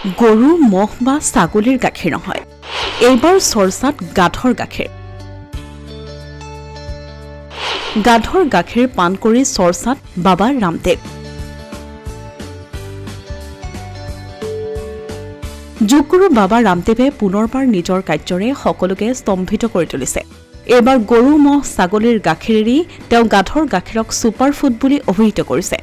গৰু মহ বা ছাগলীৰ গাখীৰ নহয় এইবাৰ চৰ্চাত গাধৰ গাখীৰ গাধৰ গাখীৰ পান কৰি চৰ্চাত বাবা ৰামদেৱ যোগগুৰু বাবা ৰামদেৱে পুনৰবাৰ নিজৰ কাৰ্যৰে সকলোকে স্তম্ভিত কৰি তুলিছে এইবাৰ গৰু মহ ছাগলীৰ গাখীৰেৰে তেওঁ গাধৰ গাখীৰক সুপাৰ ফুড বুলি অভিহিত কৰিছে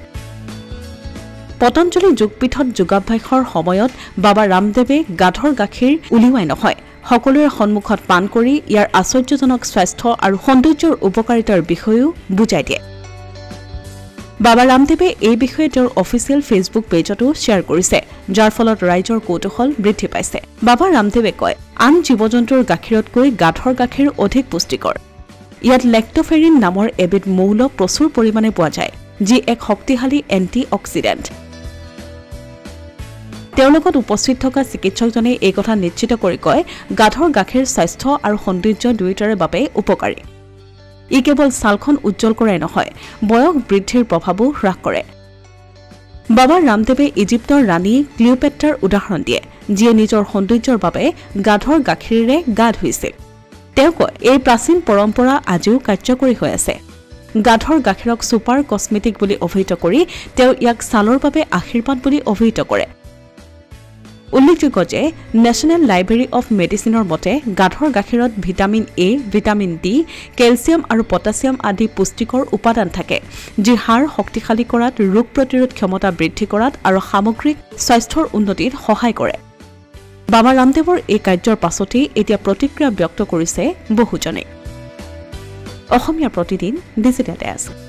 পতঞ্জলি যোগপীঠত যোগাভ্যাসৰ সময়ত বাবা ৰামদেৱে গাধৰ গাখীৰ উলিওৱাই নহয় সকলোৰে সন্মুখত পান কৰি ইয়াৰ আশ্চৰ্যজনক স্বাস্থ্য আৰু সৌন্দৰ্যৰ উপকাৰিতাৰ বিষয়েও বুজাই দিয়ে বাবা ৰামদেৱে এই বিষয়ে তেওঁৰ অফিচিয়েল ফেচবুক পেজতো শ্বেয়াৰ কৰিছে যাৰ ফলত ৰাইজৰ কৌতূহল বৃদ্ধি পাইছে বাবা ৰামদেৱে কয় আন জীৱ-জন্তুৰ গাখীৰতকৈ গাধৰ গাখীৰ অধিক পুষ্টিকৰ ইয়াত লেক্টোফেৰিন নামৰ এবিধ মৌল প্ৰচুৰ পৰিমাণে পোৱা যায় যি এক শক্তিশালী এন্টি অক্সিডেন্ট তেওঁৰ লগত উপস্থিত থকা চিকিৎসকজনে এই কথা নিশ্চিত কৰি কয় গাধৰ গাখীৰ স্বাস্থ্য আৰু সৌন্দৰ্য দুয়োটাৰে বাবে উপকাৰী ই কেৱল ছালখন উজ্জ্বল কৰাই নহয় বয়স বৃদ্ধিৰ প্ৰভাৱো হ্ৰাস কৰে বাবা ৰামদেৱে ইজিপ্তৰ ৰাণী ক্লিওপেট্ৰাৰ উদাহৰণ দিয়ে যিয়ে নিজৰ সৌন্দৰ্যৰ বাবে গাধৰ গাখীৰেৰে গা ধুইছিল তেওঁ কয় এই প্ৰাচীন পৰম্পৰা আজিও কাৰ্যকৰী হৈ আছে গাধৰ গাখীৰক সুপাৰ কসমেটিক বুলি অভিহিত কৰি তেওঁ ইয়াক ছালৰ বাবে আশীৰ্বাদ বুলি অভিহিত কৰে উল্লেখযোগ্য যে নেশ্যনেল লাইব্ৰেৰী অফ মেডিচিনৰ মতে গাধৰ গাখীৰত vitamin A vitamin D calcium আৰু পটাছিয়াম আদি পুষ্টিকৰ উপাদান থাকে যি হাড় শক্তিশালী কৰাত ৰোগ প্ৰতিৰোধ ক্ষমতা বৃদ্ধি কৰাত আৰু সামগ্ৰিক স্বাস্থ্যৰ উন্নতিত সহায় কৰে বাবা ৰামদেৱৰ এই কাৰ্যৰ পাছতেই এতিয়া প্ৰতিক্ৰিয়া ব্যক্ত কৰিছে বহুজনে অসমীয়া প্ৰতিদিন ডিজিটেল ডেস্ক